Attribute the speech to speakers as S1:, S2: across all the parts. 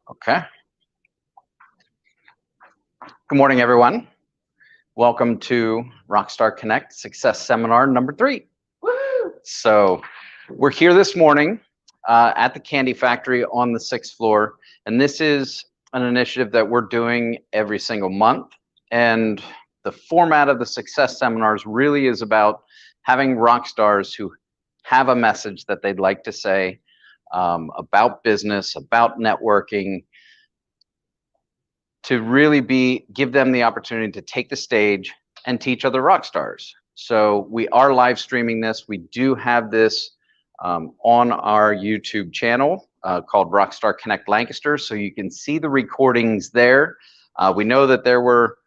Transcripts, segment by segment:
S1: Okay. Good morning, everyone. Welcome to Rockstar Connect Success Seminar number 3. Woo! So we're here this morning at the Candy Factory on the 6th floor, and this is an initiative that we're doing every single month. And the format of the Success Seminars really is about having rock stars who have a message that they'd like to say about business, about networking, to really give them the opportunity to take the stage and teach other rock stars. So we are live streaming this. We do have this on our YouTube channel called Rockstar Connect Lancaster, so you can see the recordings there. We know that there were,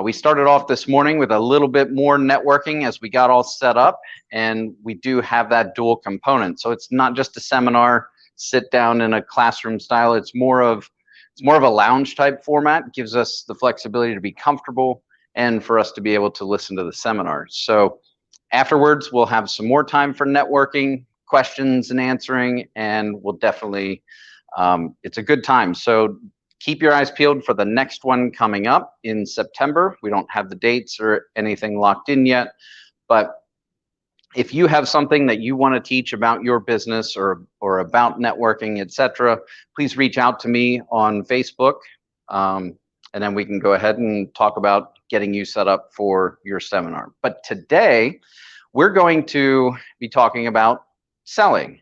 S1: we started off this morning with a little bit more networking as we got all set up, and we do have that dual component. So it's not just a seminar, sit down in a classroom style. It's more of a lounge type format. It gives us the flexibility to be comfortable and for us to be able to listen to the seminar. So afterwards, we'll have some more time for networking, questions and answering, and we'll definitely, it's a good time. So keep your eyes peeled for the next one coming up in September. We don't have the dates or anything locked in yet, but if you have something that you want to teach about your business or about networking, etc., please reach out to me on Facebook, and then we can go ahead and talk about getting you set up for your seminar. But today, we're going to be talking about selling,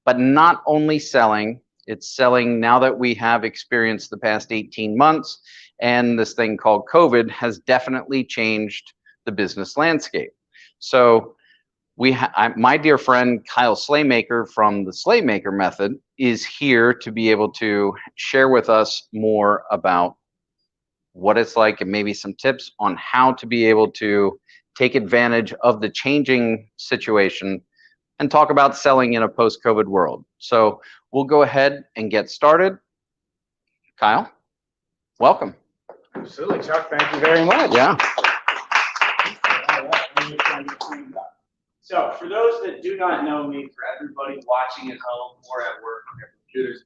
S1: but not only selling, it's selling now that we have experienced the past 18 months, and this thing called COVID has definitely changed the business landscape. So my dear friend Kyle Slaymaker from the Slaymaker Method is here to be able to share with us more about what it's like and maybe some tips on how to be able to take advantage of the changing situation and talk about selling in a post-COVID world. So we'll go ahead and get started. Kyle, welcome.
S2: Absolutely, Chuck. Thank you very much.
S1: Yeah.
S2: So for those that do not know me, for everybody watching at home or at work on their computers,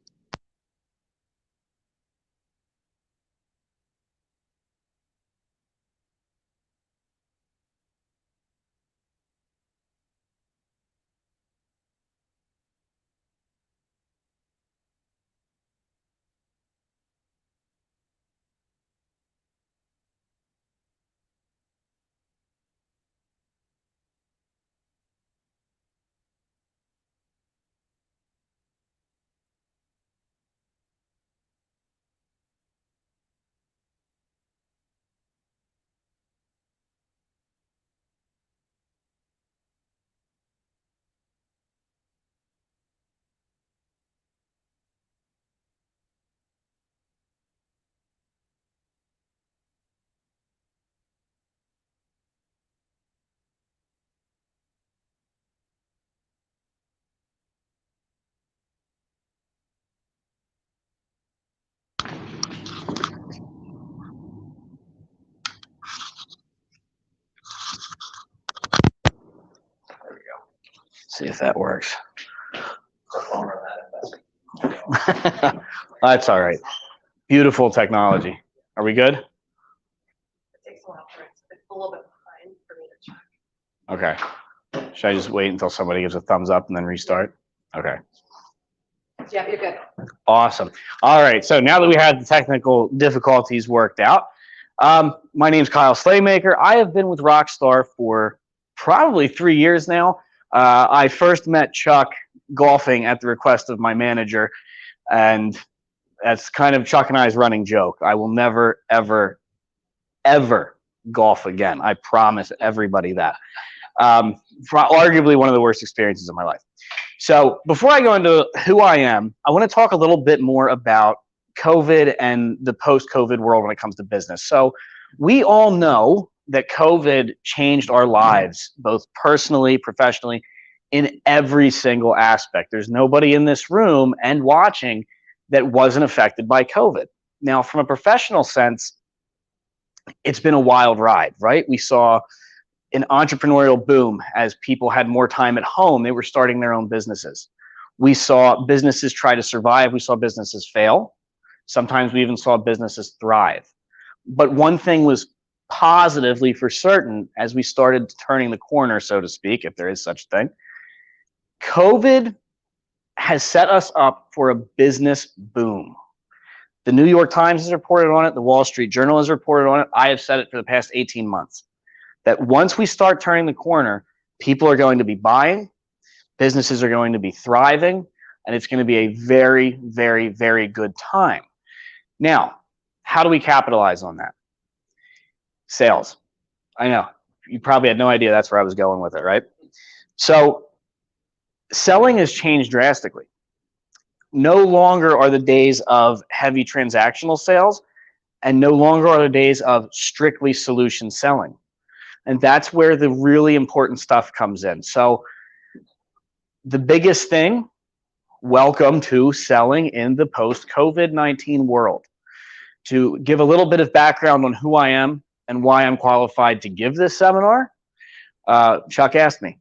S1: See if that works. That's all right.
S2: beautiful technology. Are we good?
S3: It takes a while for it. It's a little bit behind for me to check.
S2: Okay. Should I just wait until somebody gives a thumbs up and then restart? Okay.
S3: Yeah, you're good.
S2: Awesome. All right. So now that we had the technical difficulties worked out, my name's Kyle Slaymaker. I have been with Rockstar for probably 3 years now. I first met Chuck golfing at the request of my manager, and that's kind of Chuck and I's running joke. I will never, ever, ever golf again. I promise everybody that. Arguably one of the worst experiences of my life. So before I go into who I am, I want to talk a little bit more about COVID and the post-COVID world when it comes to business. So we all know that COVID changed our lives, both personally, professionally, in every single aspect. There's nobody in this room and watching that wasn't affected by COVID. Now, from a professional sense, it's been a wild ride, right? We saw an entrepreneurial boom as people had more time at home. They were starting their own businesses. We saw businesses try to survive. We saw businesses fail. Sometimes we even saw businesses thrive. But one thing was positively for certain as we started turning the corner, so to speak, if there is such a thing. COVID has set us up for a business boom. The New York Times has reported on it. The Wall Street Journal has reported on it. I have said it for the past 18 months, that once we start turning the corner, people are going to be buying, businesses are going to be thriving, and it's going to be a very, very, very good time. Now, how do we capitalize on that? Sales. I know, you probably had no idea that's where I was going with it, right? So selling has changed drastically. No longer are the days of heavy transactional sales, and no longer are the days of strictly solution selling. And that's where the really important stuff comes in. So the biggest thing, welcome to selling in the post-COVID-19 world. To give a little bit of background on who I am and why I'm qualified to give this seminar, Chuck asked me.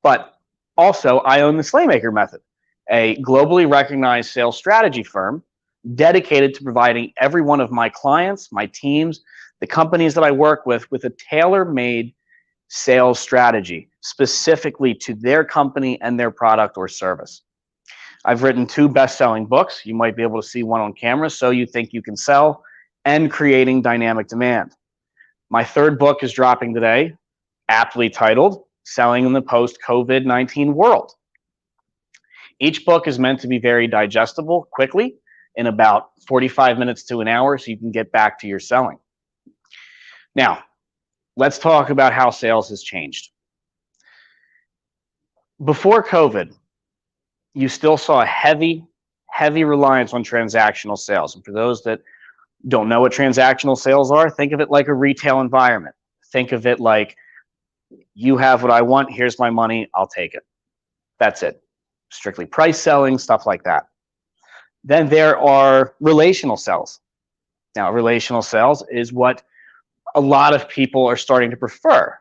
S2: But also, I own the Slaymaker Method, a globally recognized sales strategy firm dedicated to providing every one of my clients, my teams, the companies that I work with a tailor-made sales strategy specifically to their company and their product or service. I've written 2 best-selling books. You might be able to see one on camera, So You Think You Can Sell, and Creating Dynamic Demand. My 3rd book is dropping today, aptly titled Selling in the Post-COVID-19 World. Each book is meant to be very digestible quickly in about 45 minutes to an hour so you can get back to your selling. Now, let's talk about how sales has changed. Before COVID, you still saw a heavy reliance on transactional sales. And for those that don't know what transactional sales are, think of it like a retail environment. Think of it like, you have what I want, here's my money, I'll take it. That's it. Strictly price selling, stuff like that. Then there are relational sales. Now, relational sales is what a lot of people are starting to prefer.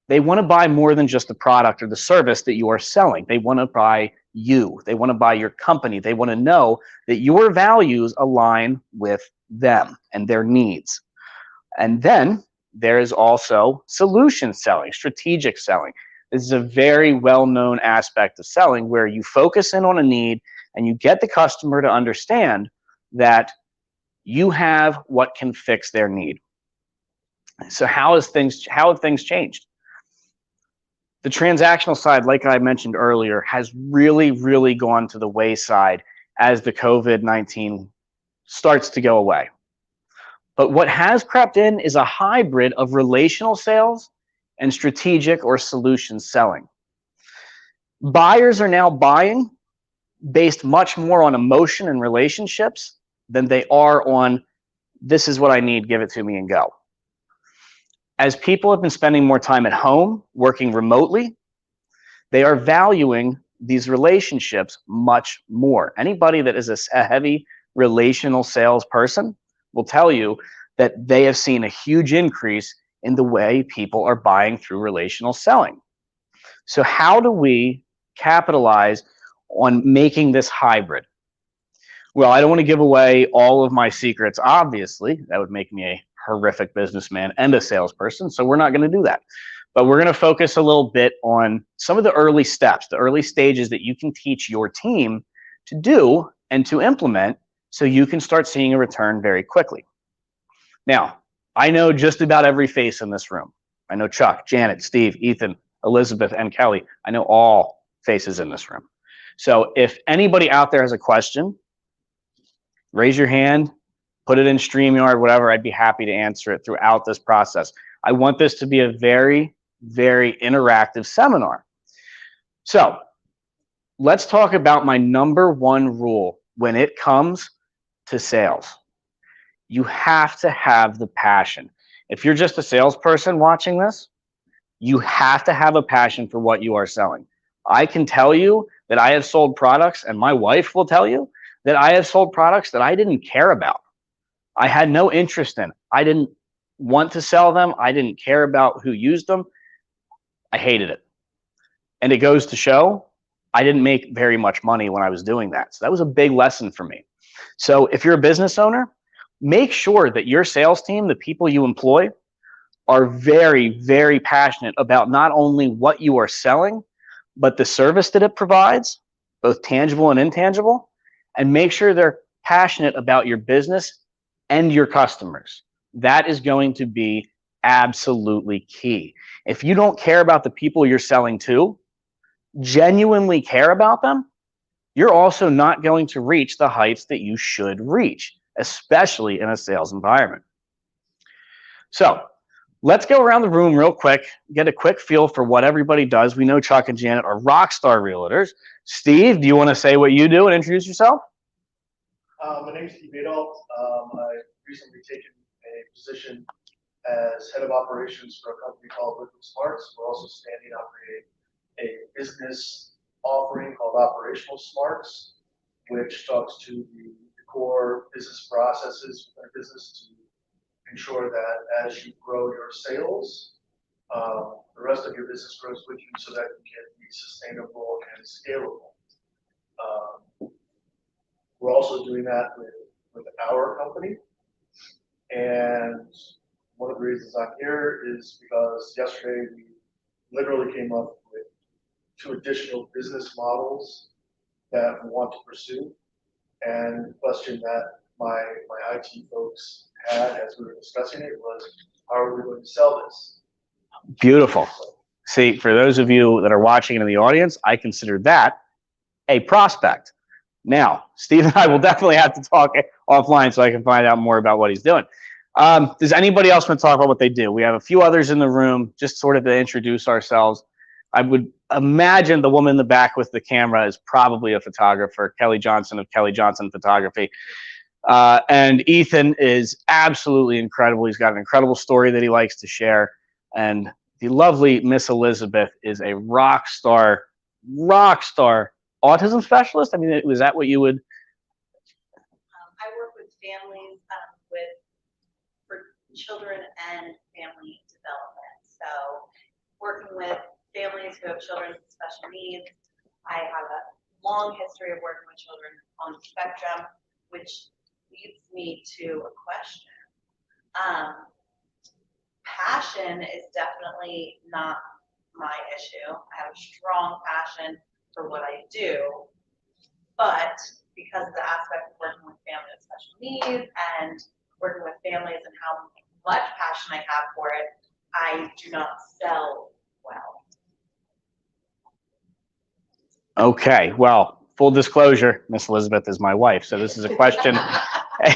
S2: They want to buy more than just the product or the service that you are selling. They want to buy you. They want to buy your company. They want to know that your values align with them and their needs. And then there is also solution selling, strategic selling. This is a very well-known aspect of selling where you focus in on a need and you get the customer to understand that you have what can fix their need. So how have things changed? The transactional side, like I mentioned earlier, has really gone to the wayside as the COVID-19 starts to go away. But what has crept in is a hybrid of relational sales and strategic or solution selling. Buyers are now buying based much more on emotion and relationships than they are on, this is what I need, give it to me and go. As people have been spending more time at home, working remotely, they are valuing these relationships much more. Anybody that is a heavy relational sales person will tell you that they have seen a huge increase in the way people are buying through relational selling. So how do we capitalize on making this hybrid? Well, I don't want to give away all of my secrets, obviously. That would make me a horrific businessman and a salesperson, so we're not going to do that. But we're going to focus a little bit on some of the early steps, the early stages that you can teach your team to do and to implement so you can start seeing a return very quickly. Now, I know just about every face in this room. I know Chuck, Janet, Steve, Ethan, Elizabeth, and Kelly. I know all faces in this room. So if anybody out there has a question, raise your hand, put it in StreamYard, whatever. I'd be happy to answer it throughout this process. I want this to be a very interactive seminar. So let's talk about my #1 rule when it comes to sales. You have to have the passion. If you're just a salesperson watching this, you have to have a passion for what you are selling. I can tell you that I have sold products, and my wife will tell you that I have sold products that I didn't care about. I had no interest in. I didn't want to sell them. I didn't care about who used them. I hated it. And it goes to show I didn't make very much money when I was doing that. So that was a big lesson for me. So if you're a business owner, make sure that your sales team, the people you employ, are very, very passionate about not only what you are selling, but the service that it provides, both tangible and intangible, and make sure they're passionate about your business and your customers. That is going to be absolutely key. If you don't care about the people you're selling to, genuinely care about them, you're also not going to reach the heights that you should reach, especially in a sales environment. So let's go around the room real quick, get a quick feel for what everybody does. We know Chuck and Janet are rock star realtors. Steve, do you want to say what you do and introduce yourself?
S4: My name is Steve Adolph. I've recently taken a position as head of operations for a company called Liquid Smarts. We're also standing up a business offering called Operational Smarts, which talks to the core business processes within a business to ensure that as you grow your sales, the rest of your business grows with you so that you can be sustainable and scalable. We're also doing that with our company. And one of the reasons I'm here is because yesterday we literally came up with 2 additional business models that we want to pursue. And the question that my IT folks had as we were discussing it was, how are we going to sell this?
S2: Beautiful. See, for those of you that are watching in the audience, I consider that a prospect. Now, Steve and I will definitely have to talk offline so I can find out more about what he's doing. Does anybody else want to talk about what they do? We have a few others in the room, just sort of to introduce ourselves. I would imagine the woman in the back with the camera is probably a photographer, Kelly Johnson of Kelly Johnson Photography. And Ethan is absolutely incredible. He's got an incredible story that he likes to share. And the lovely Miss Elizabeth is a rock star autism specialist. I mean, was that what you would?
S5: I work with families for children and family development. So working with families who have children with special needs. I have a long history of working with children on the spectrum, which leads me to a question. Passion is definitely not my issue. I have a strong passion for what I do, but because of the aspect of working with families with special needs and working with families and how much passion I have for it, I do not sell well.
S2: Okay, well, full disclosure, Miss Elizabeth is my wife, so this is a question,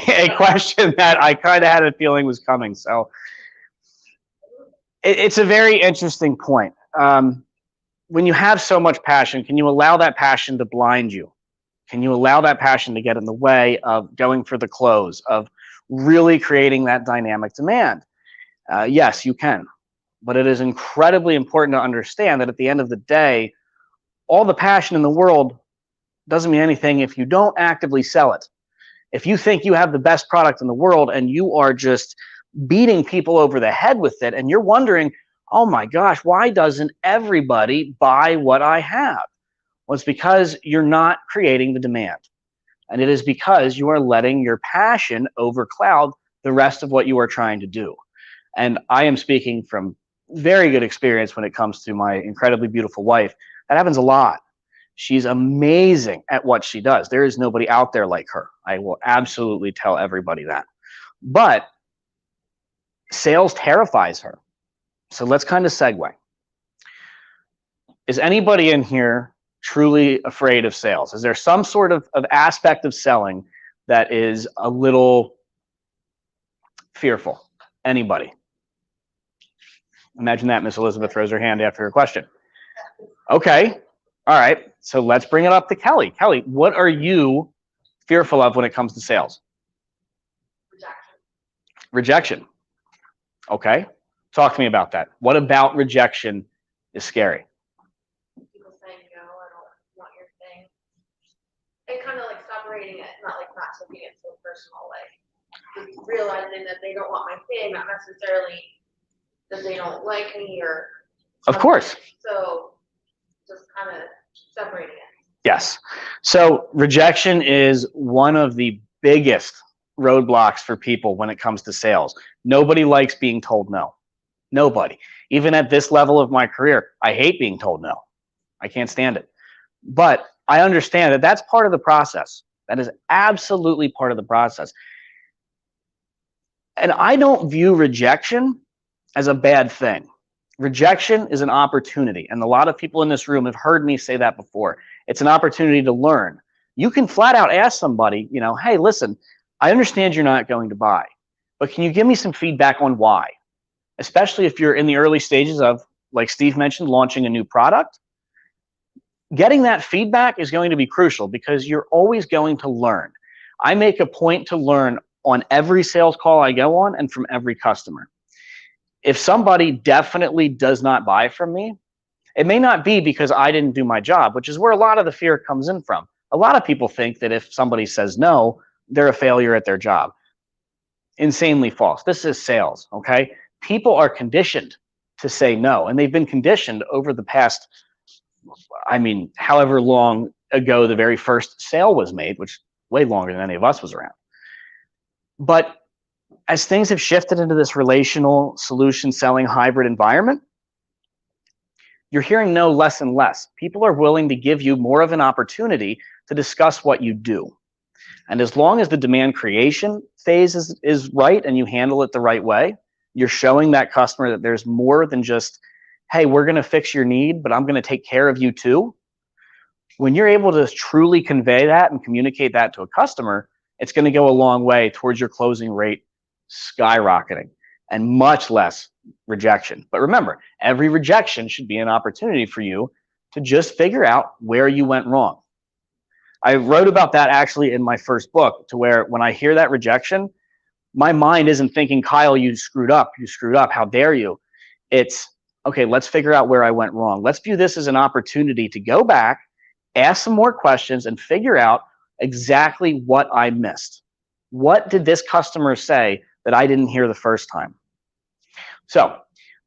S2: a question that I kind of had a feeling was coming. So it's a very interesting point. When you have so much passion, can you allow that passion to blind you? Can you allow that passion to get in the way of going for the close, of really creating that dynamic demand? Yes, you can. But it is incredibly important to understand that at the end of the day, all the passion in the world doesn't mean anything if you don't actively sell it. If you think you have the best product in the world and you are just beating people over the head with it and you're wondering, oh my gosh, why doesn't everybody buy what I have? Well, it's because you're not creating the demand. And it is because you are letting your passion overcloud the rest of what you are trying to do. And I am speaking from very good experience when it comes to my incredibly beautiful wife. That happens a lot. She's amazing at what she does. There is nobody out there like her. I will absolutely tell everybody that. But sales terrifies her. So let's kind of segue. Is anybody in here truly afraid of sales? Is there some sort of aspect of selling that is a little fearful? Anybody? Imagine that Miss Elizabeth throws her hand after her question. Okay. All right. So let's bring it up to Kelly. Kelly, what are you fearful of when it comes to sales?
S3: Rejection.
S2: Rejection. Okay. Talk to me about that. What about rejection is scary?
S3: People saying no, I don't want your thing. And kind of like separating it, not taking it so personal, like realizing that they don't want my thing, not necessarily that they don't like me or
S2: Of course.
S3: So just kind of separating it.
S2: Yes. So rejection is one of the biggest roadblocks for people when it comes to sales. Nobody likes being told no. Nobody. Even at this level of my career, I hate being told no. I can't stand it. But I understand that that's part of the process. That is absolutely part of the process. And I don't view rejection as a bad thing. Rejection is an opportunity. And a lot of people in this room have heard me say that before. It's an opportunity to learn. You can flat out ask somebody, you know, hey, listen, I understand you're not going to buy, but can you give me some feedback on why? Especially if you're in the early stages of, like Steve mentioned, launching a new product. Getting that feedback is going to be crucial because you're always going to learn. I make a point to learn on every sales call I go on and from every customer. If somebody definitely does not buy from me, it may not be because I didn't do my job, which is where a lot of the fear comes in from. A lot of people think that if somebody says no, they're a failure at their job. Insanely false. This is sales, okay? People are conditioned to say no, and they've been conditioned over the past, I mean, however long ago the very first sale was made, which way longer than any of us was around. But as things have shifted into this relational solution selling hybrid environment, you're hearing no less and less. People are willing to give you more of an opportunity to discuss what you do. And as long as the demand creation phase is right and you handle it the right way, you're showing that customer that there's more than just, hey, we're going to fix your need, but I'm going to take care of you too. When you're able to truly convey that and communicate that to a customer, it's going to go a long way towards your closing rate skyrocketing and much less rejection. But remember, every rejection should be an opportunity for you to just figure out where you went wrong. I wrote about that actually in my first book, to where when I hear that rejection, my mind isn't thinking, Kyle, you screwed up, how dare you? It's, okay, let's figure out where I went wrong. Let's view this as an opportunity to go back, ask some more questions, and figure out exactly what I missed. What did this customer say that I didn't hear the first time? So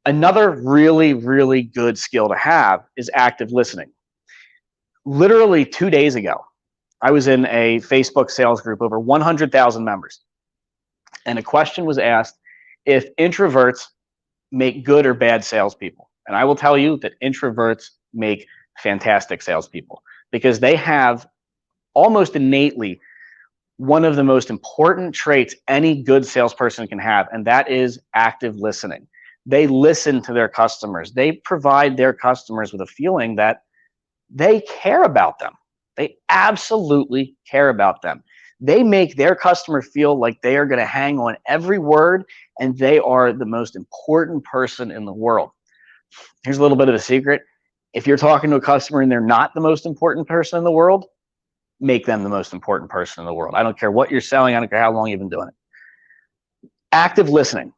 S2: another really, really good skill to have is active listening. Literally 2 days ago, I was in a Facebook sales group, over 100,000 members. And a question was asked if introverts make good or bad salespeople. And I will tell you that introverts make fantastic salespeople because they have almost innately one of the most important traits any good salesperson can have, and that is active listening. They listen to their customers. They provide their customers with a feeling that they care about them. They absolutely care about them. They make their customer feel like they are going to hang on every word and they are the most important person in the world. Here's a little bit of a secret. If you're talking to a customer and they're not the most important person in the world, make them the most important person in the world. I don't care what you're selling. I don't care how long you've been doing it. Active listening.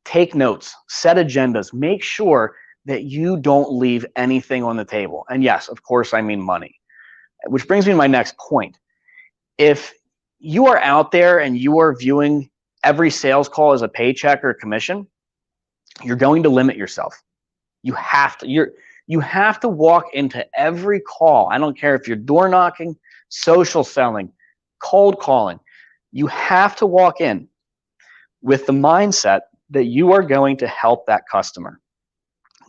S2: Take notes, set agendas, make sure that you don't leave anything on the table. And yes, of course, I mean money. Which brings me to my next point. If you are out there and you are viewing every sales call as a paycheck or a commission, you're going to limit yourself. You have to walk into every call. I don't care if you're door knocking, social selling, cold calling. You have to walk in with the mindset that you are going to help that customer.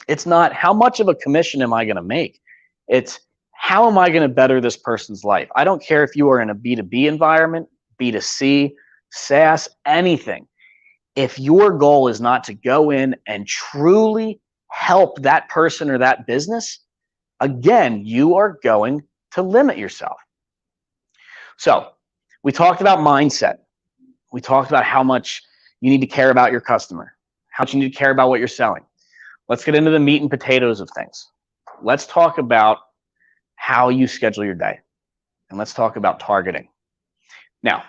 S2: It's not how much of a commission am I going to make? It's how am I going to better this person's life? I don't care if you are in a B2B environment, B2C, SaaS, anything. If your goal is not to go in and truly help that person or that business, again, you are going to limit yourself. So we talked about mindset. We talked about how much you need to care about your customer, how much you need to care about what you're selling. Let's get into the meat and potatoes of things. Let's talk about how you schedule your day. And let's talk about targeting. Now,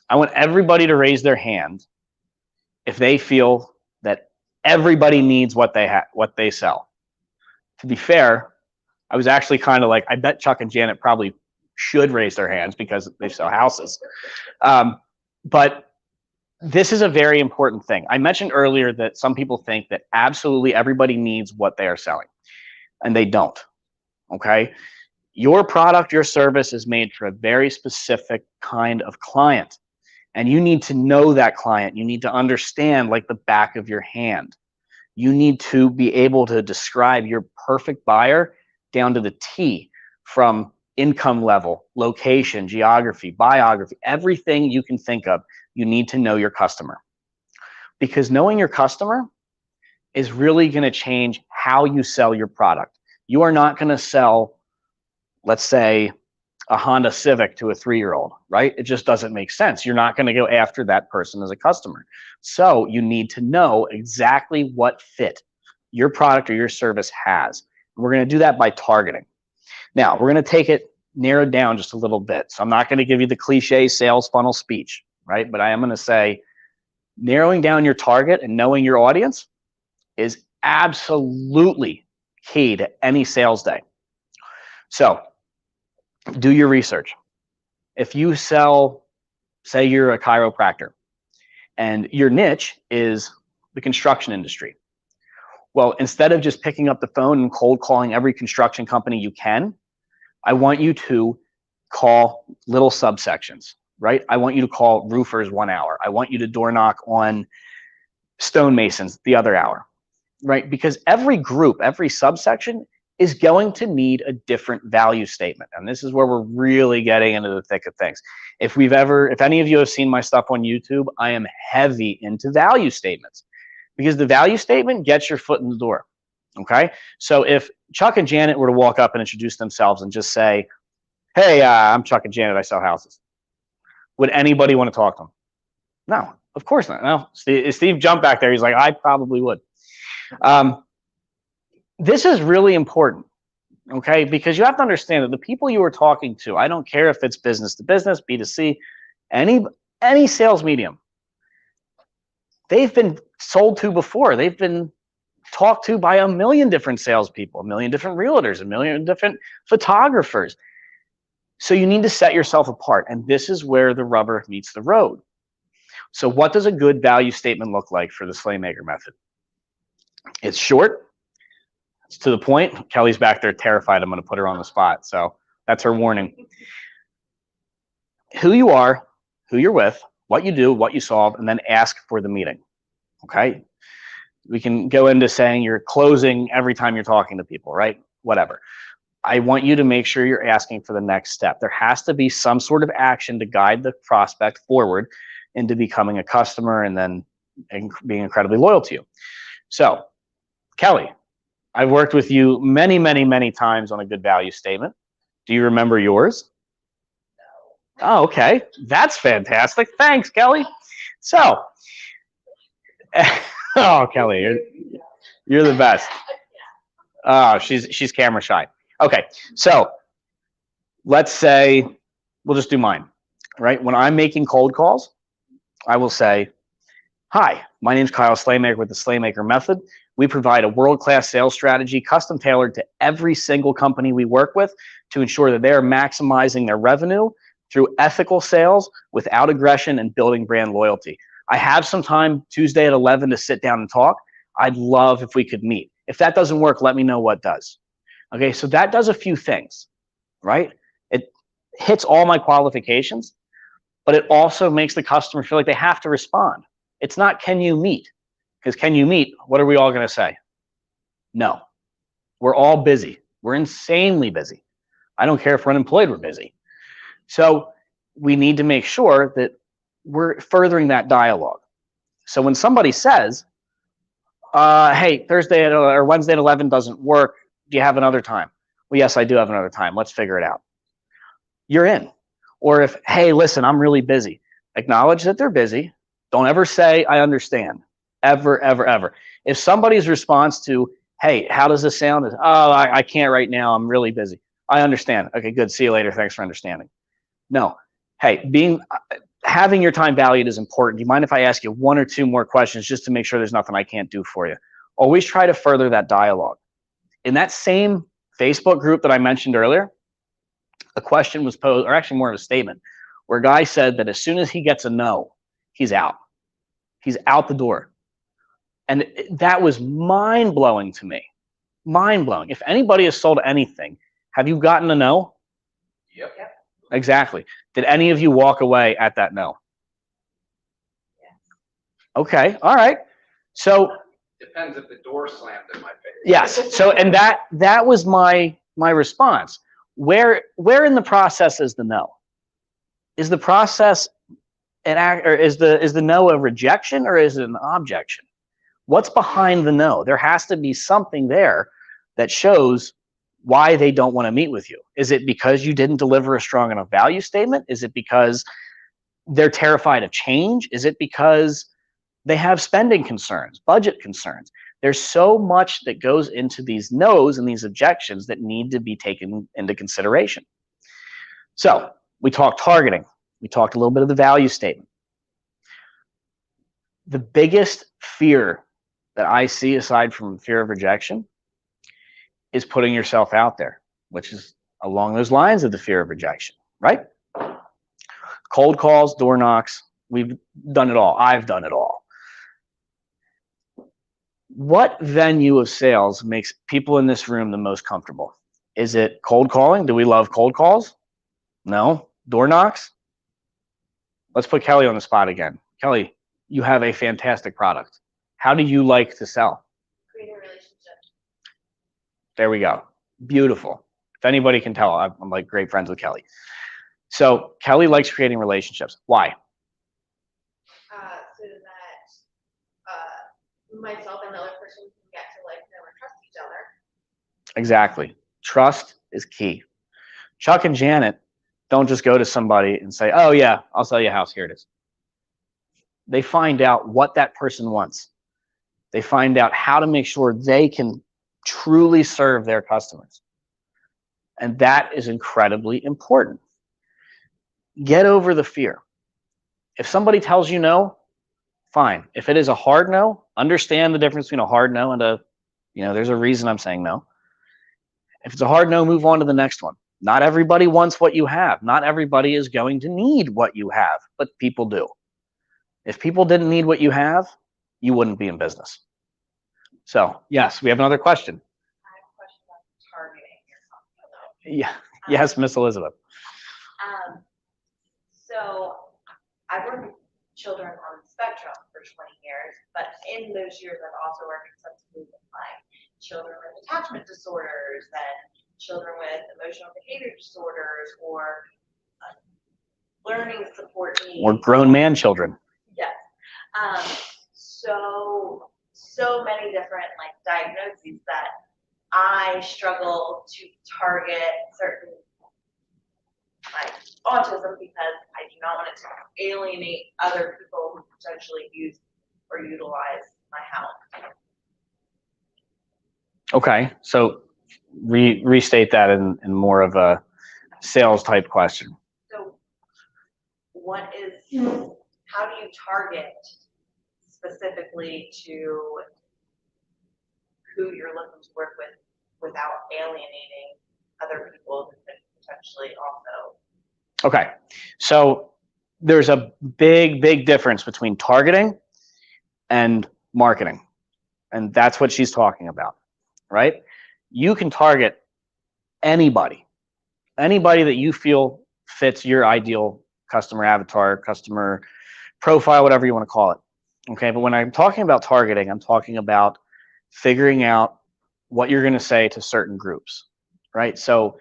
S2: I want everybody to raise their hand if they feel that everybody needs what they sell. To be fair, I was actually kind of like, I bet Chuck and Janet probably should raise their hands because they sell houses. But this is a very important thing. I mentioned earlier that some people think that absolutely everybody needs what they are selling, and they don't. okay? Your product, your service is made for a very specific kind of client. And you need to know that client. You need to understand like the back of your hand. You need to be able to describe your perfect buyer down to the T, from income level, location, geography, biography, everything you can think of. You need to know your customer, because knowing your customer is really going to change how you sell your product. You are not going to sell, let's say, a Honda Civic to a 3-year-old, right? It just doesn't make sense. You're not going to go after that person as a customer. So you need to know exactly what fit your product or your service has. And we're going to do that by targeting. Now, we're going to take it narrowed down just a little bit. So I'm not going to give you the cliche sales funnel speech, right? But I am going to say narrowing down your target and knowing your audience is absolutely key to any sales day. So do your research. If you sell, say you're a chiropractor and your niche is the construction industry. Well, instead of just picking up the phone and cold calling every construction company you can, I want you to call little subsections, right? I want you to call roofers 1 hour. I want you to door knock on stonemasons the other hour, right? Because every group, every subsection is going to need a different value statement. And this is where we're really getting into the thick of things. If any of you have seen my stuff on YouTube, I am heavy into value statements, because the value statement gets your foot in the door, okay? So if Chuck and Janet were to walk up and introduce themselves and just say, hey, I'm Chuck and Janet, I sell houses, would anybody want to talk to them? No, of course not. No, Steve jumped back there. He's like, I probably would. This is really important, okay? Because you have to understand that the people you are talking to, I don't care if it's business to business, B2C, any sales medium, they've been sold to before. They've been talked to by a million different salespeople, a million different realtors, a million different photographers. So you need to set yourself apart. And this is where the rubber meets the road. So what does a good value statement look like for the Slaymaker method? It's short. It's to the point. Kelly's back there terrified I'm going to put her on the spot. So that's her warning. Who you are, who you're with, what you do, what you solve, and then ask for the meeting. Okay? We can go into saying you're closing every time you're talking to people, right? Whatever. I want you to make sure you're asking for the next step. There has to be some sort of action to guide the prospect forward into becoming a customer and then being incredibly loyal to you. So, Kelly, I've worked with you many, many, many times on a good value statement. Do you remember yours? No. Oh, okay. That's fantastic. Thanks, Kelly. So, oh, Kelly, you're the best. Oh, she's camera shy. Okay, so let's say we'll just do mine, right? When I'm making cold calls, I will say, hi, my name is Kyle Slaymaker with the Slaymaker Method. We provide a world-class sales strategy custom tailored to every single company we work with to ensure that they're maximizing their revenue through ethical sales without aggression and building brand loyalty. I have some time Tuesday at 11 to sit down and talk. I'd love if we could meet. If that doesn't work, let me know what does. Okay, so that does a few things, right? It hits all my qualifications, but it also makes the customer feel like they have to respond. It's not, can you meet? Because can you meet, what are we all going to say? No. We're all busy. We're insanely busy. I don't care if we're unemployed, we're busy. So we need to make sure that we're furthering that dialogue. So when somebody says, hey, Thursday or Wednesday at 11 doesn't work, do you have another time? Well, yes, I do have another time. Let's figure it out. You're in. Or if, hey, listen, I'm really busy. Acknowledge that they're busy. Don't ever say, I understand. Ever, ever, ever. If somebody's response to, hey, how does this sound? Is, oh, I can't right now. I'm really busy. I understand. Okay, good. See you later. Thanks for understanding. No. Hey, having your time valued is important. Do you mind if I ask you one or two more questions just to make sure there's nothing I can't do for you? Always try to further that dialogue. In that same Facebook group that I mentioned earlier, a question was posed, or actually more of a statement, where a guy said that as soon as he gets a no, he's out. He's out the door. And that was mind-blowing to me. Mind-blowing. If anybody has sold anything, Have you gotten a no?
S1: Yep.
S2: Exactly. Did any of you walk away at that no?
S5: Yes.
S2: Okay, all right. So
S1: Depends if the door slammed in my face.
S2: yes. So and that was my response. Where in the process is the no? Is the process an act, or is the no a rejection, or is it an objection? What's behind the no? There has to be something there that shows why they don't want to meet with you. Is it because you didn't deliver a strong enough value statement? Is it because they're terrified of change? Is it because they have spending concerns, budget concerns? There's so much that goes into these no's and these objections that need to be taken into consideration. So we talked targeting. We talked a little bit of the value statement. The biggest fear that I see, aside from fear of rejection, is putting yourself out there, which is along those lines of the fear of rejection, right? Cold calls, door knocks, we've done it all. I've done it all. What venue of sales makes people in this room the most comfortable? Is it cold calling? Do we love cold calls? No. Door knocks? Let's put Kelly on the spot again. Kelly, you have a fantastic product. How do you like to sell?
S3: Create a relationship.
S2: There we go. Beautiful. If anybody can tell, I'm like great friends with Kelly. So Kelly likes creating relationships. Why?
S3: So that myself and the other person can get to like know and trust each other.
S2: Exactly. Trust is key. Chuck and Janet don't just go to somebody and say, oh yeah, I'll sell you a house. Here it is. They find out what that person wants. They find out how to make sure they can truly serve their customers. And that is incredibly important. Get over the fear. If somebody tells you no, fine. If it is a hard no, understand the difference between a hard no and a, there's a reason I'm saying no. If it's a hard no, move on to the next one. Not everybody wants what you have. Not everybody is going to need what you have, but people do. If people didn't need what you have, you wouldn't be in business. So, yes, we have another question.
S5: I have a question about targeting your company.
S2: Yeah. Yes, Miss Elizabeth.
S5: So I've worked with children on the spectrum for 20 years, but in those years I've also worked extensively with like children with attachment disorders and children with emotional behavior disorders or learning support needs.
S2: Or grown man children.
S5: Yes. So many different like diagnoses that I struggle to target certain like autism because I do not want it to alienate other people who potentially use or utilize my help.
S2: Okay, so restate that in more of a sales type question.
S5: So how do you target specifically to who you're looking to work with without alienating other people who could potentially also?
S2: Okay, so there's a big difference between targeting and marketing, and that's what she's talking about, right? You can target anybody that you feel fits your ideal customer avatar, customer profile, whatever you want to call it. Okay, but when I'm talking about targeting, I'm talking about figuring out what you're going to say to certain groups, right? So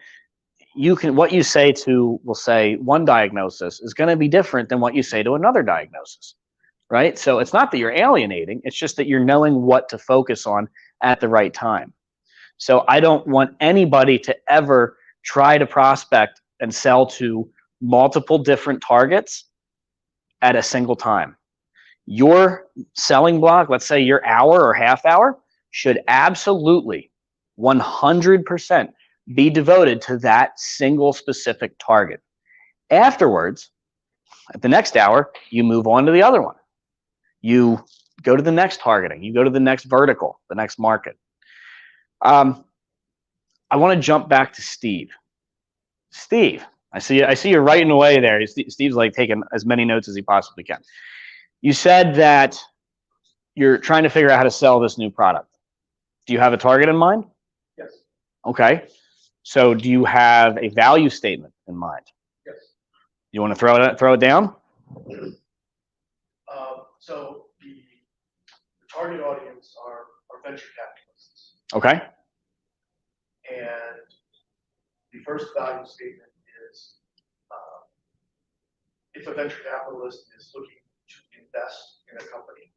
S2: what you say to, we'll say, one diagnosis is going to be different than what you say to another diagnosis, right? So it's not that you're alienating, it's just that you're knowing what to focus on at the right time. So I don't want anybody to ever try to prospect and sell to multiple different targets at a single time. Your selling block, let's say your hour or half hour, should absolutely 100% be devoted to that single specific target. Afterwards, at the next hour, you move on to the other one. You go to the next targeting. You go to the next vertical, the next market. I want to jump back to Steve. Steve, I see you writing away there. Steve's like taking as many notes as he possibly can. You said that you're trying to figure out how to sell this new product. Do you have a target in mind?
S4: Yes.
S2: Okay. So do you have a value statement in mind?
S4: Yes.
S2: You want to throw it down?
S4: So the target audience are venture capitalists.
S2: Okay.
S4: And the first value statement is if a venture capitalist is looking to invest in a company,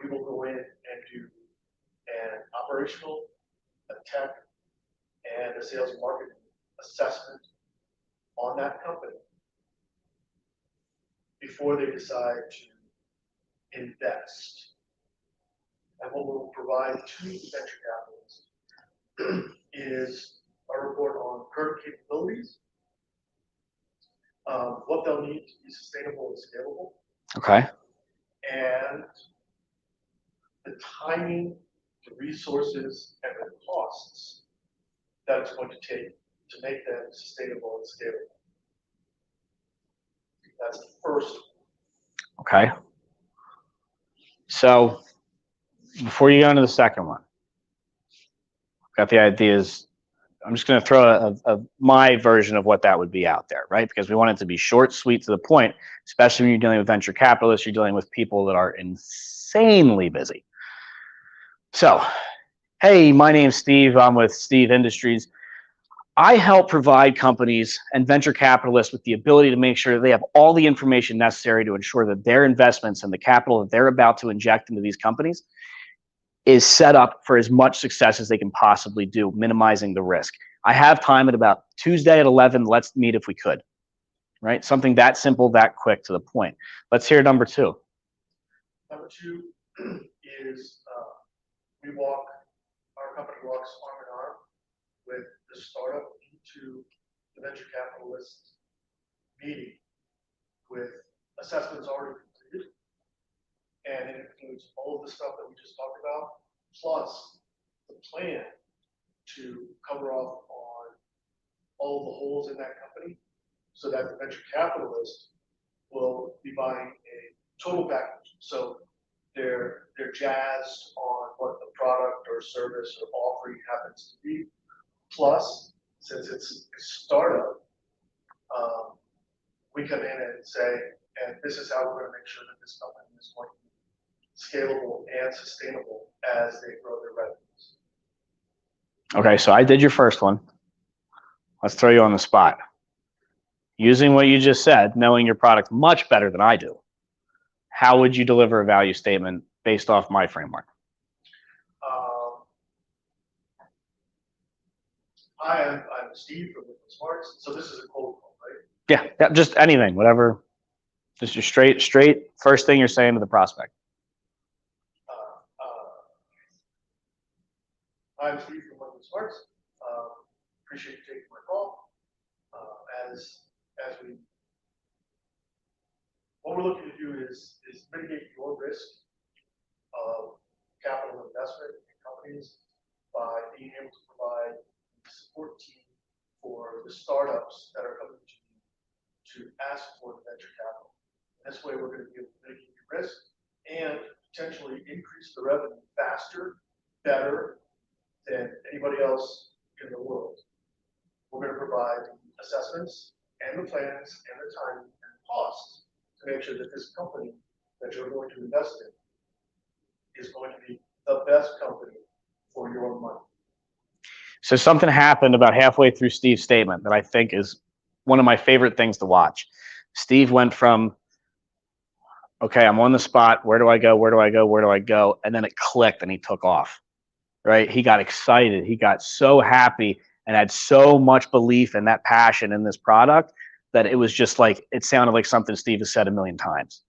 S4: we will go in and do an operational, a tech, and a sales and marketing assessment on that company before they decide to invest. And what we'll provide to the venture capitalists is a report on current capabilities, what they'll need to be sustainable and scalable,
S2: Okay.
S4: and the timing, the resources, and the costs that it's going to take to make them sustainable and scalable. That's the first.
S2: Okay. So before you go into the second one, got the ideas. I'm just going to throw my version of what that would be out there, right? Because we want it to be short, sweet, to the point, especially when you're dealing with venture capitalists, you're dealing with people that are insanely busy. So, hey, my name's Steve. I'm with Steve Industries. I help provide companies and venture capitalists with the ability to make sure that they have all the information necessary to ensure that their investments and the capital that they're about to inject into these companies is set up for as much success as they can possibly do, minimizing the risk. I have time at about Tuesday at 11. Let's meet if we could, right? Something that simple, that quick, to the point. Let's hear number two.
S4: Number two is our company walks arm in arm with the startup into the venture capitalist meeting with assessments already completed. And it includes all of the stuff that we just talked about, plus the plan to cover off on all of the holes in that company so that the venture capitalist will be buying a total package. So they're jazzed on what the product or service or offering happens to be. Plus, since it's a startup, we come in and say, and this is how we're going to make sure that this company is going to be scalable and sustainable as they grow their revenues.
S2: Okay, so I did your first one. Let's throw you on the spot. Using what you just said, knowing your product much better than I do, how would you deliver a value statement based off my framework?
S4: I'm Steve from Liquid Smarts. So this is a cold call, right?
S2: Yeah, just anything, whatever. Just your straight first thing you're saying to the prospect.
S4: I'm Steve from Liquid Smarts. Appreciate you taking my call. What we're looking to do is mitigate your risk of capital investment in companies by being able to provide a support team for the startups that are coming to you to ask for the venture capital. This way, we're going to be able to mitigate your risk and potentially increase the revenue faster, better than anybody else in the world. We're going to provide assessments and the plans and the time and the costs to make sure that this company that you're going to invest in is going to be the best company for your money.
S2: So something happened about halfway through Steve's statement that I think is one of my favorite things to watch. Steve went from, okay, I'm on the spot. Where do I go? Where do I go? Where do I go? And then it clicked and he took off, right? He got excited. He got so happy and had so much belief and that passion in this product that it was just like, it sounded like something Steve has said a million times.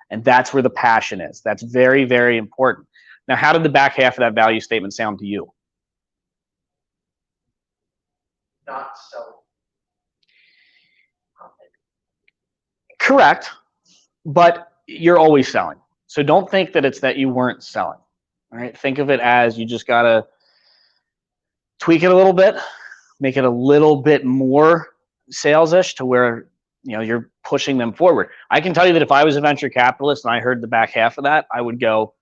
S2: And that's where the passion is. That's very, very important. Now, how did the back half of that value statement sound to you?
S4: Not selling.
S2: Correct, but you're always selling. So don't think that it's that you weren't selling. All right, think of it as you just gotta tweak it a little bit, make it a little bit more sales-ish to where you're pushing them forward. I can tell you that if I was a venture capitalist and I heard the back half of that, I would go,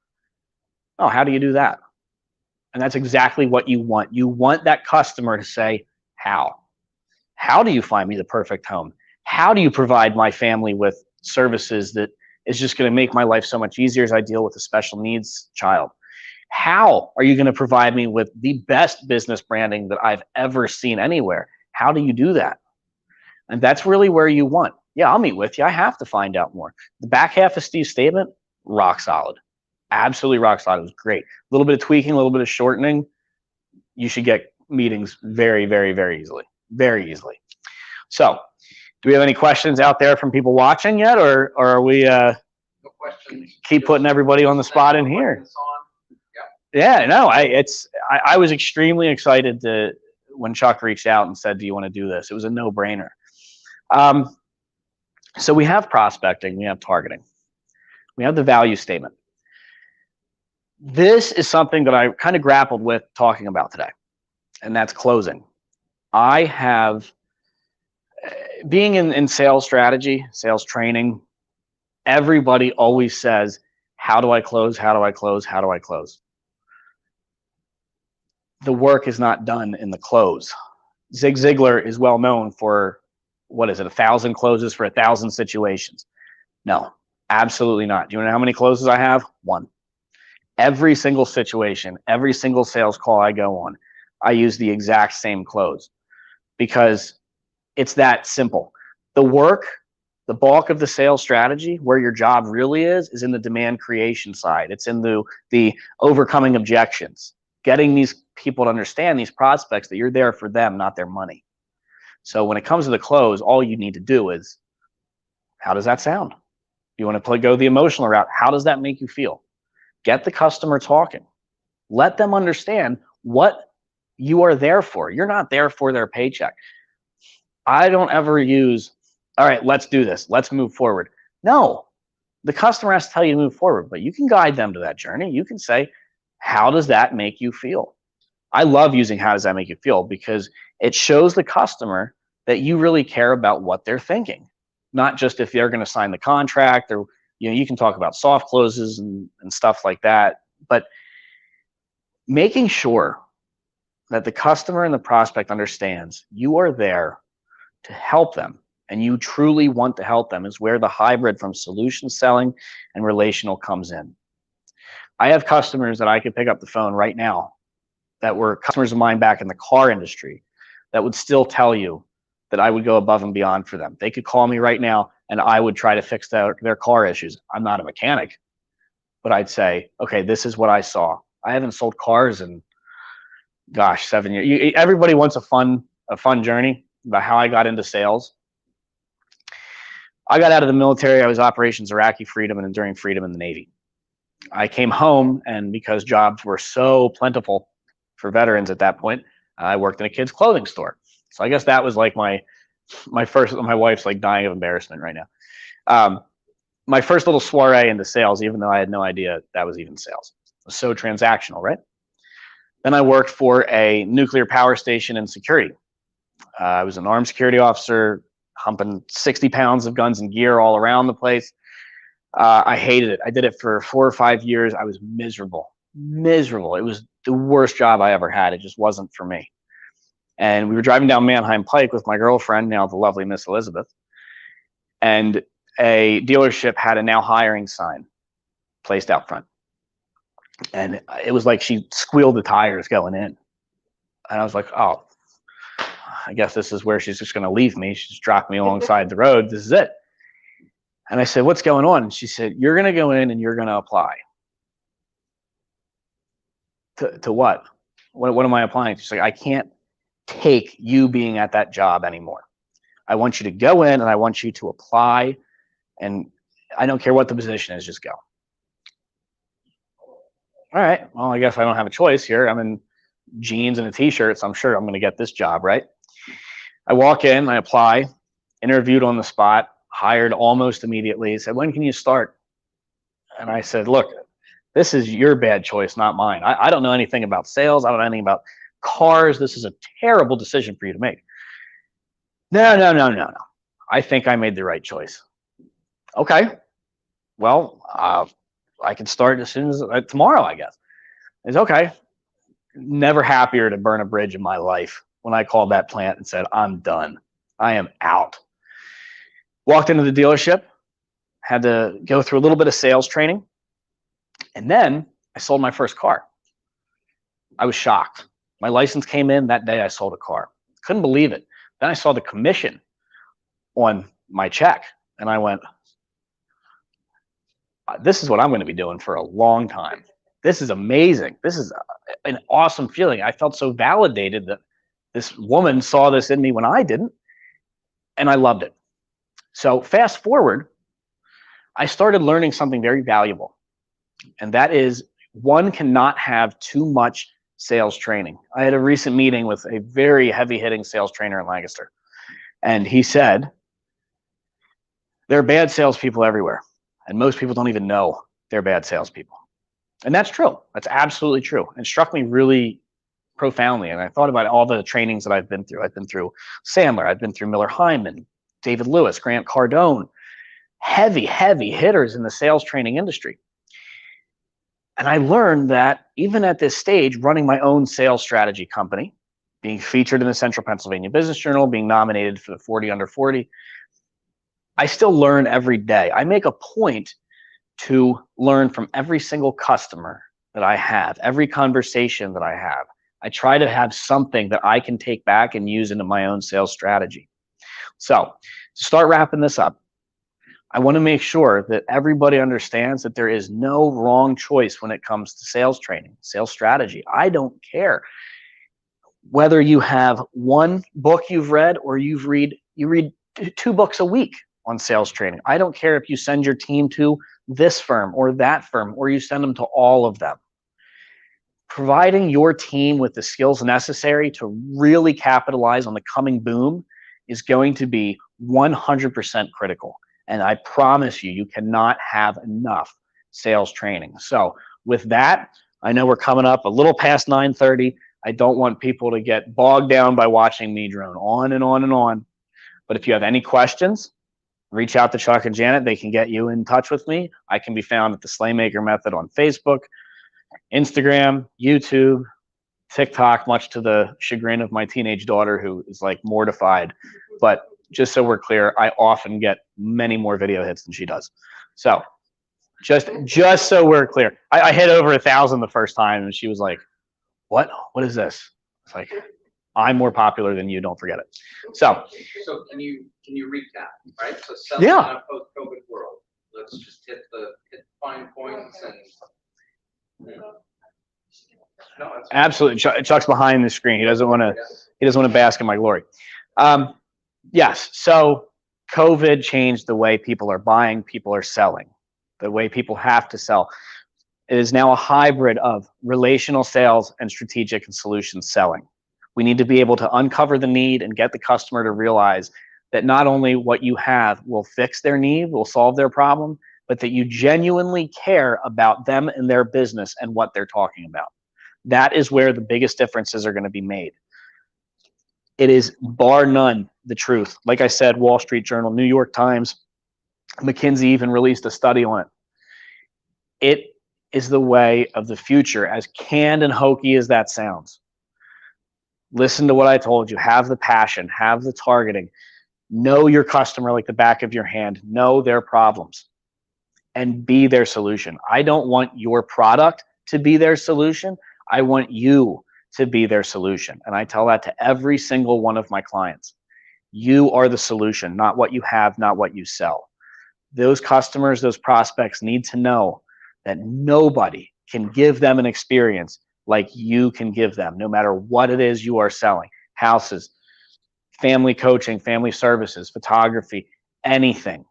S2: "Oh, how do you do that?" And that's exactly what you want. You want that customer to say, how? How do you find me the perfect home? How do you provide my family with services that is just going to make my life so much easier as I deal with a special needs child? How are you going to provide me with the best business branding that I've ever seen anywhere? How do you do that? And that's really where you want. Yeah, I'll meet with you. I have to find out more. The back half of Steve's statement, rock solid. Absolutely rock solid. It was great. A little bit of tweaking, a little bit of shortening. You should get meetings very, very, very easily. Very easily. So, do we have any questions out there from people watching yet, or are we
S1: No questions.
S2: keep putting everybody on the spot in here? Yeah, no, I was extremely excited when Chuck reached out and said, "Do you want to do this?" It was a no-brainer. So we have prospecting, we have targeting, we have the value statement. This is something that I kind of grappled with talking about today, and that's closing. I have, being in sales strategy, sales training, everybody always says, how do I close? How do I close? How do I close? The work is not done in the close. Zig Ziglar is well known for, what is it, 1,000 closes for 1,000 situations. No, absolutely not. Do you know how many closes I have? One. Every single situation, every single sales call I go on, I use the exact same close because it's that simple. The work, the bulk of the sales strategy, where your job really is in the demand creation side. It's in the overcoming objections, getting these people to understand, these prospects, that you're there for them, not their money. So when it comes to the close, all you need to do is, how does that sound? You want to go the emotional route. How does that make you feel? Get the customer talking. Let them understand what you are there for. You're not there for their paycheck. I don't ever use, all right, let's do this. Let's move forward. No, the customer has to tell you to move forward, but you can guide them to that journey. You can say, how does that make you feel? I love using how does that make you feel because it shows the customer that you really care about what they're thinking, not just if they're going to sign the contract, or you can talk about soft closes and stuff like that, but making sure that the customer and the prospect understands you are there to help them and you truly want to help them is where the hybrid from solution selling and relational comes in. I have customers that I could pick up the phone right now that were customers of mine back in the car industry that would still tell you that I would go above and beyond for them. They could call me right now and I would try to fix their car issues. I'm not a mechanic, but I'd say, okay, this is what I saw. I haven't sold cars in, gosh, 7 years. Everybody wants a fun journey about how I got into sales. I got out of the military. I was operations Iraqi freedom and enduring freedom in the Navy. I came home, and because jobs were so plentiful for veterans at that point, I worked in a kid's clothing store. So I guess that was like my wife's like dying of embarrassment right now. My first little soiree into sales, even though I had no idea that was even sales. It was so transactional, right? Then I worked for a nuclear power station in security. I was an armed security officer, humping 60 pounds of guns and gear all around the place. I hated it. I did it for 4 or 5 years. I was miserable. It was the worst job I ever had. It just wasn't for me. And we were driving down Manheim Pike with my girlfriend, now the lovely Miss Elizabeth, and a dealership had a now hiring sign placed out front. And it was like she squealed the tires going in. And I was like, oh, I guess this is where she's just going to leave me. She's dropped me alongside the road. This is it. And I said, what's going on? And she said, you're going to go in and you're going to apply. To what? What am I applying to? She's like, I can't take you being at that job anymore. I want you to go in and I want you to apply, and I don't care what the position is, just go. All right, well, I guess I don't have a choice here. I'm in jeans and a t-shirt, so I'm sure I'm going to get this job, right? I walk in, I apply, interviewed on the spot, hired almost immediately. He said, when can you start? And I said, look, this is your bad choice, not mine. I don't know anything about sales. I don't know anything about cars. This is a terrible decision for you to make. No. I think I made the right choice. Okay. Well, I can start as soon as tomorrow, I guess. It's okay. never happier to burn a bridge in my life when I called that plant and said, I'm done. I am out. Walked into the dealership, had to go through a little bit of sales training, and then I sold my first car. I was shocked. My license came in that day. I sold a car. Couldn't believe it. Then I saw the commission on my check, and I went, this is what I'm going to be doing for a long time. This is amazing. This is an awesome feeling. I felt so validated that this woman saw this in me when I didn't, and I loved it. So fast forward, I started learning something very valuable, and that is one cannot have too much sales training. I had a recent meeting with a very heavy-hitting sales trainer in Lancaster, and he said, there are bad salespeople everywhere, and most people don't even know they're bad salespeople. And that's true. That's absolutely true. And struck me really profoundly. And I thought about all the trainings that I've been through. I've been through Sandler. I've been through Miller Hyman, David Lewis, Grant Cardone, heavy, heavy hitters in the sales training industry. And I learned that even at this stage, running my own sales strategy company, being featured in the Central Pennsylvania Business Journal, being nominated for the 40 Under 40, I still learn every day. I make a point to learn from every single customer that I have, every conversation that I have. I try to have something that I can take back and use into my own sales strategy. So to start wrapping this up, I want to make sure that everybody understands that there is no wrong choice when it comes to sales training, sales strategy. I don't care whether you have one book you've read or you read 2 books a week on sales training. I don't care if you send your team to this firm or that firm, or you send them to all of them. Providing your team with the skills necessary to really capitalize on the coming boom is going to be 100% critical. And I promise you, you cannot have enough sales training. So with that, I know we're coming up a little past 9:30. I don't want people to get bogged down by watching me drone on and on and on. But if you have any questions, reach out to Chuck and Janet. They can get you in touch with me. I can be found at the Slaymaker Method on Facebook, Instagram, YouTube, TikTok, much to the chagrin of my teenage daughter, who is like mortified. But just so we're clear, I often get many more video hits than she does. So just so we're clear, I hit over 1,000 the first time, and she was like, what is this? It's like, I'm more popular than you, don't forget it. So
S1: can you recap, right? So selling
S2: Yeah.
S1: in a post-COVID world. Let's just hit fine points and. No,
S2: absolutely, Chuck's behind the screen. He doesn't want to bask in my glory. Yes. So COVID changed the way people are buying, people are selling, the way people have to sell. It is now a hybrid of relational sales and strategic and solution selling. We need to be able to uncover the need and get the customer to realize that not only what you have will fix their need, will solve their problem, but that you genuinely care about them and their business and what they're talking about. That is where the biggest differences are going to be made. It is bar none the truth. Like I said, Wall Street Journal, New York Times, McKinsey even released a study on it. It is the way of the future, as canned and hokey as that sounds. Listen to what I told you. Have the passion, have the targeting, know your customer like the back of your hand, know their problems, and be their solution. I don't want your product to be their solution. I want you to be their solution. And I tell that to every single one of my clients. You are the solution, not what you have, not what you sell. Those customers, those prospects need to know that nobody can give them an experience like you can give them, no matter what it is you are selling. Houses, family coaching, family services, photography, anything.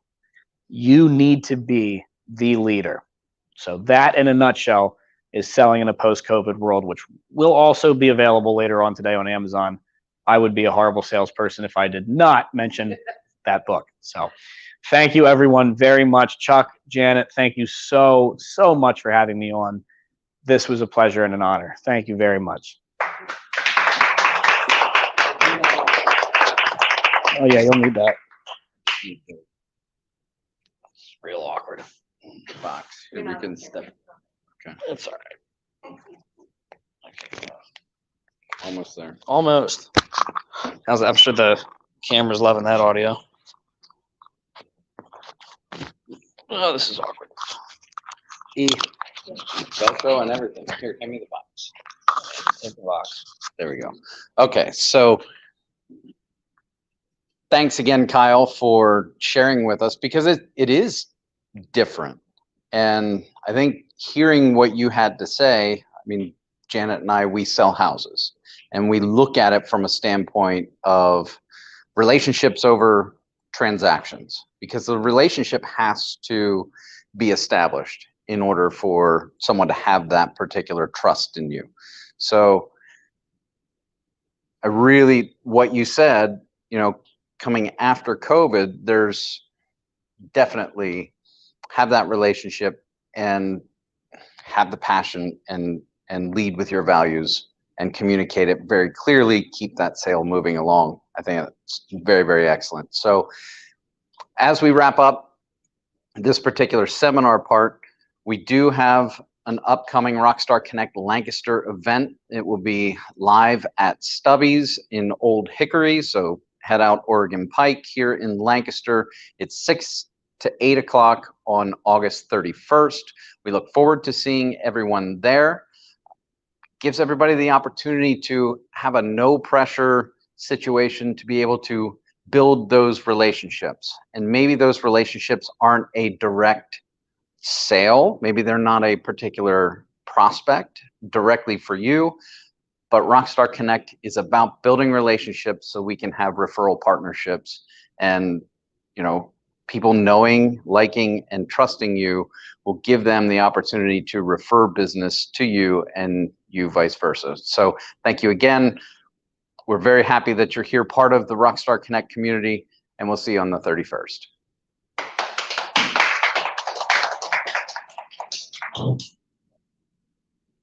S2: You need to be the leader. So that, in a nutshell, is selling in a post-COVID world, which will also be available later on today on Amazon. I would be a horrible salesperson if I did not mention that book. So thank you, everyone, very much. Chuck, Janet, thank you so much for having me on. This was a pleasure and an honor. Thank you very much. Oh, yeah, you'll need that. It's real awkward.
S1: Box. We can step. Okay.
S2: It's all right.
S1: Almost there.
S2: Almost. I'm sure the camera's loving that audio. Oh, this is awkward.
S1: Velcro and everything. Here, give me the box. Take the box. There we go. Okay, so thanks again, Kyle, for sharing with us, because it is different. And I think hearing what you had to say, I mean, Janet and I, we sell houses, and we look at it from a standpoint of relationships over transactions, because the relationship has to be established in order for someone to have that particular trust in you. So I really, what you said, you know, coming after COVID, there's definitely have that relationship and have the passion and lead with your values and communicate it very clearly, keep that sale moving along. I think it's very, very excellent. So as we wrap up this particular seminar part, we do have an upcoming Rockstar Connect Lancaster event. It will be live at Stubby's in Old Hickory. So head out Oregon Pike here in Lancaster. It's 6 to 8 o'clock on August 31st. We look forward to seeing everyone there. Gives everybody the opportunity to have a no pressure situation to be able to build those relationships. And maybe those relationships aren't a direct sale. Maybe they're not a particular prospect directly for you, but Rockstar Connect is about building relationships so we can have referral partnerships, and, you know, people knowing, liking, and trusting you will give them the opportunity to refer business to you and you vice versa. So thank you again. We're very happy that you're here, part of the Rockstar Connect community, and we'll see you on the 31st.